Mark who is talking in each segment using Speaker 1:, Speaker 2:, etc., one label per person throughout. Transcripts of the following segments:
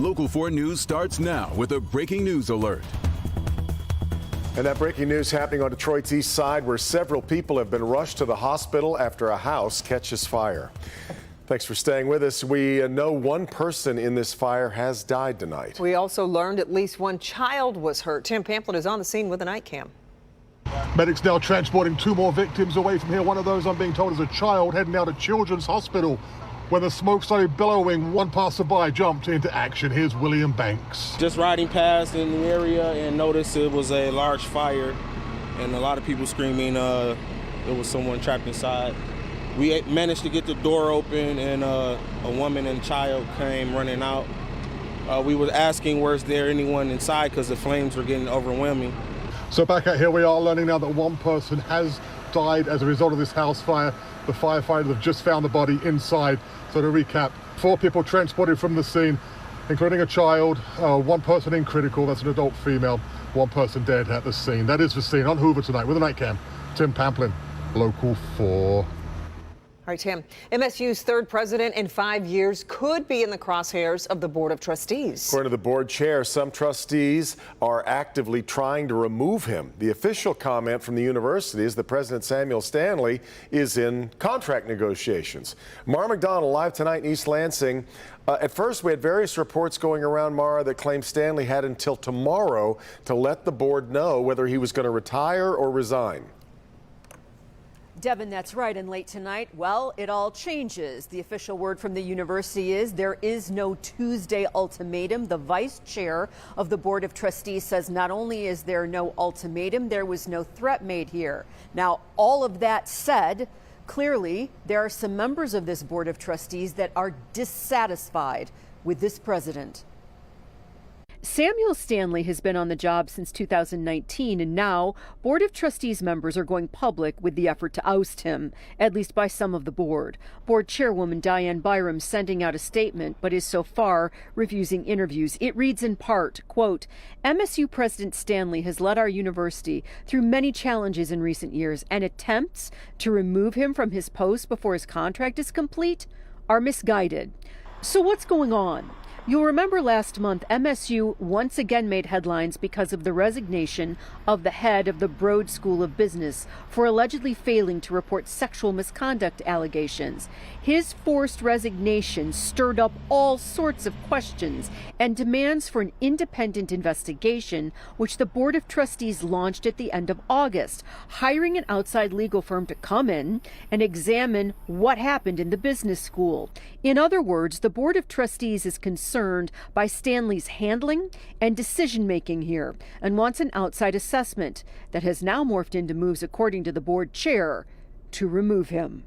Speaker 1: Local 4 News starts now with a breaking news alert.
Speaker 2: And that breaking news happening on Detroit's east side, where several people have been rushed to the hospital after a house catches fire. Thanks for staying with us. We know one person in this fire has died tonight.
Speaker 3: We also learned at least one child was hurt. Tim Pamplin is on the scene with a night cam.
Speaker 4: Medics now transporting 2 more victims away from here. One of those, I'm being told, is a child heading out to Children's Hospital. When the smoke started billowing, one passerby jumped into action. Here's William Banks.
Speaker 5: Just riding past in the area and noticed it was a large fire and a lot of people screaming there was someone trapped inside. We managed to get the door open and a woman and child came running out. We were asking, where's there anyone inside, because the flames were getting overwhelming.
Speaker 4: So back out here we are learning now that one person has died as a result of this house fire. The firefighters have just found the body inside. So to recap, 4 people transported from the scene, including a child, 1 person in critical, that's an adult female, 1 person dead at the scene. That is the scene on Hoover tonight with a night cam. Tim Pamplin, Local 4.
Speaker 3: All right, Tim. MSU's 3rd president in 5 years could be in the crosshairs of the Board of Trustees.
Speaker 2: According to the board chair, some trustees are actively trying to remove him. The official comment from the university is that President Samuel Stanley is in contract negotiations. Mara McDonald live tonight in East Lansing. At first, we had various reports going around, Mara, that claimed Stanley had until tomorrow to let the board know whether he was going to retire or resign.
Speaker 6: Devin, that's right. And late tonight, well, it all changes. The official word from the university is there is no Tuesday ultimatum. The vice chair of the Board of Trustees says not only is there no ultimatum, there was no threat made here. Now, all of that said, clearly there are some members of this Board of Trustees that are dissatisfied with this president. Samuel Stanley has been on the job since 2019, and now Board of Trustees members are going public with the effort to oust him, at least by some of the board. Board Chairwoman Diane Byram sending out a statement, but is so far refusing interviews. It reads in part, quote, MSU President Stanley has led our university through many challenges in recent years, and attempts to remove him from his post before his contract is complete are misguided. So what's going on? You'll remember last month, MSU once again made headlines because of the resignation of the head of the Broad School of Business for allegedly failing to report sexual misconduct allegations. His forced resignation stirred up all sorts of questions and demands for an independent investigation, which the Board of Trustees launched at the end of August, hiring an outside legal firm to come in and examine what happened in the business school. In other words, the Board of Trustees is concerned by Stanley's handling and decision-making here and wants an outside assessment that has now morphed into moves, according to the board chair, to remove him.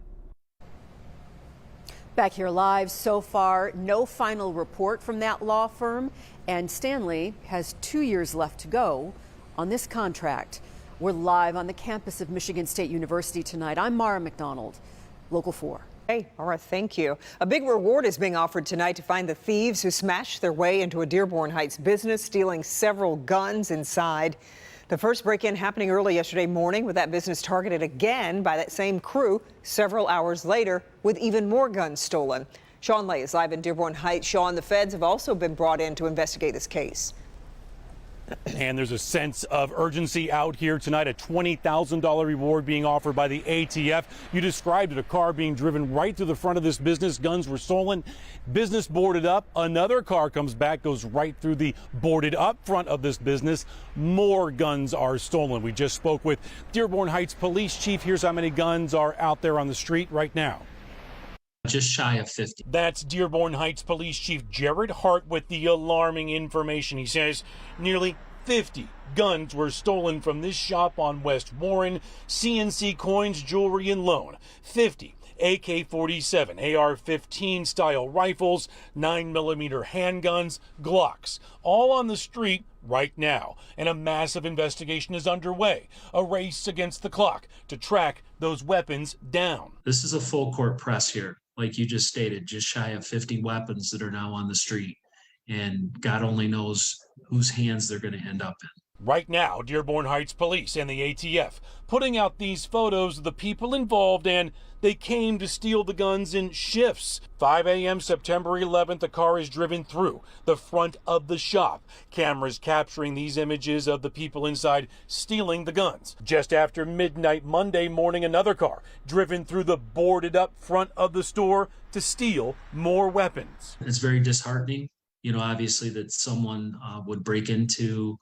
Speaker 6: Back here live, so far, no final report from that law firm, and Stanley has 2 years left to go on this contract. We're live on the campus of Michigan State University tonight. I'm Mara McDonald, Local 4.
Speaker 3: Hey, Mara, thank you. A big reward is being offered tonight to find the thieves who smashed their way into a Dearborn Heights business, stealing several guns inside. The first break-in happening early yesterday morning, with that business targeted again by that same crew several hours later with even more guns stolen. Sean Lay is live in Dearborn Heights. Sean, the feds have also been brought in to investigate this case.
Speaker 7: And there's a sense of urgency out here tonight, a $20,000 reward being offered by the ATF. You described it, a car being driven right through the front of this business. Guns were stolen, business boarded up. Another car comes back, goes right through the boarded up front of this business. More guns are stolen. We just spoke with Dearborn Heights Police Chief. Here's how many guns are out there on the street right now.
Speaker 8: Just shy of 50.
Speaker 7: That's Dearborn Heights Police Chief Jared Hart with the alarming information. He says nearly 50 guns were stolen from this shop on West Warren. CNC coins, jewelry, and loan. 50 AK-47, AR-15 style rifles, 9mm handguns, Glocks, all on the street right now. And a massive investigation is underway, a race against the clock to track those weapons down.
Speaker 8: This is a full court press here. Like you just stated, just shy of 50 weapons that are now on the street. And God only knows whose hands they're going to end up in.
Speaker 7: Right now, Dearborn Heights Police and the ATF putting out these photos of the people involved, and they came to steal the guns in shifts. 5 a.m. September 11th, a car is driven through the front of the shop. Cameras capturing these images of the people inside stealing the guns. Just after midnight Monday morning, another car driven through the boarded up front of the store to steal more weapons.
Speaker 8: It's very disheartening, obviously that someone would break into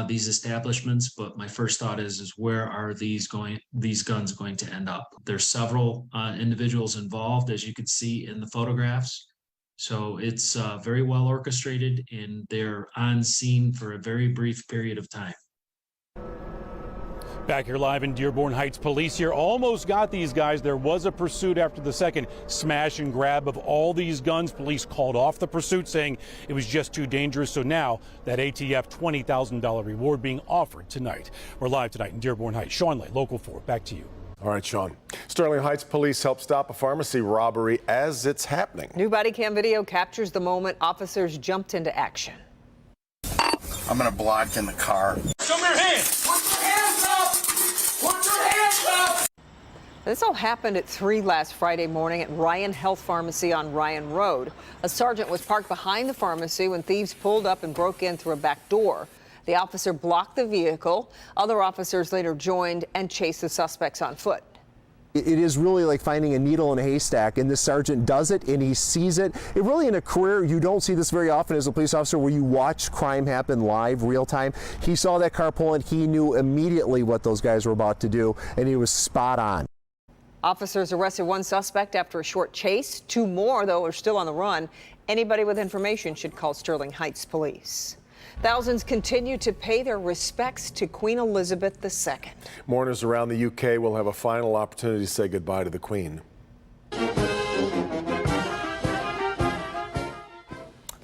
Speaker 8: these establishments, but my first thought is where are these guns going to end up? There's several individuals involved, as you can see in the photographs. So it's very well orchestrated, and they're on scene for a very brief period of time.
Speaker 7: Back here live in Dearborn Heights, police here almost got these guys. There was a pursuit after the second smash and grab of all these guns. Police called off the pursuit, saying it was just too dangerous. So now that ATF $20,000 reward being offered tonight. We're live tonight in Dearborn Heights. Sean Lay, Local 4, back to you.
Speaker 2: All right, Sean. Sterling Heights police helped stop a pharmacy robbery as it's happening.
Speaker 3: New body cam video captures the moment officers jumped into action.
Speaker 9: I'm going to block in the car.
Speaker 7: Show me your hands!
Speaker 9: Put your hands up! Put your hands up!
Speaker 3: This all happened at 3 last Friday morning at Ryan Health Pharmacy on Ryan Road. A sergeant was parked behind the pharmacy when thieves pulled up and broke in through a back door. The officer blocked the vehicle. Other officers later joined and chased the suspects on foot.
Speaker 10: It is really like finding a needle in a haystack, and this sergeant does it and he sees it. It really, in a career, you don't see this very often as a police officer, where you watch crime happen live, real time. He saw that car pull in, he knew immediately what those guys were about to do, and he was spot on.
Speaker 3: Officers arrested one suspect after a short chase. 2 more, though, are still on the run. Anybody with information should call Sterling Heights Police. Thousands continue to pay their respects to Queen Elizabeth II.
Speaker 2: Mourners around the UK will have a final opportunity to say goodbye to the Queen. The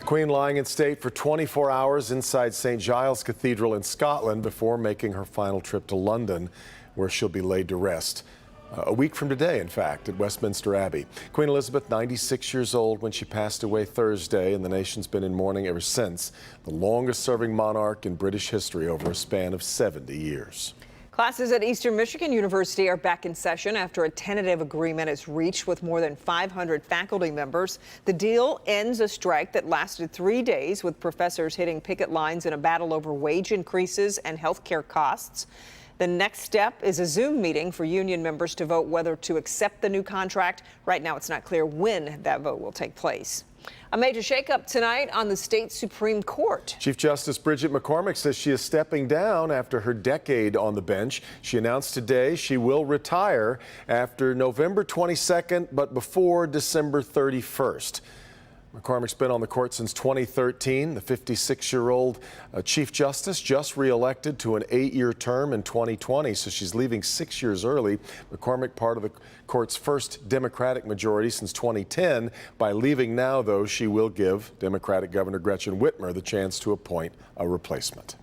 Speaker 2: Queen lying in state for 24 hours inside St. Giles Cathedral in Scotland before making her final trip to London, where she'll be laid to rest. A week from today, in fact, at Westminster Abbey. Queen Elizabeth, 96 years old when she passed away Thursday, and the nation's been in mourning ever since. The longest-serving monarch in British history over a span of 70 years.
Speaker 3: Classes at Eastern Michigan University are back in session after a tentative agreement is reached with more than 500 faculty members. The deal ends a strike that lasted 3 days, with professors hitting picket lines in a battle over wage increases and health care costs. The next step is a Zoom meeting for union members to vote whether to accept the new contract. Right now, it's not clear when that vote will take place. A major shakeup tonight on the state Supreme Court.
Speaker 2: Chief Justice Bridget McCormick says she is stepping down after her decade on the bench. She announced today she will retire after November 22nd, but before December 31st. McCormick's been on the court since 2013. The 56-year-old Chief Justice just re-elected to an 8-year term in 2020, so she's leaving 6 years early. McCormick, part of the court's first Democratic majority since 2010. By leaving now, though, she will give Democratic Governor Gretchen Whitmer the chance to appoint a replacement.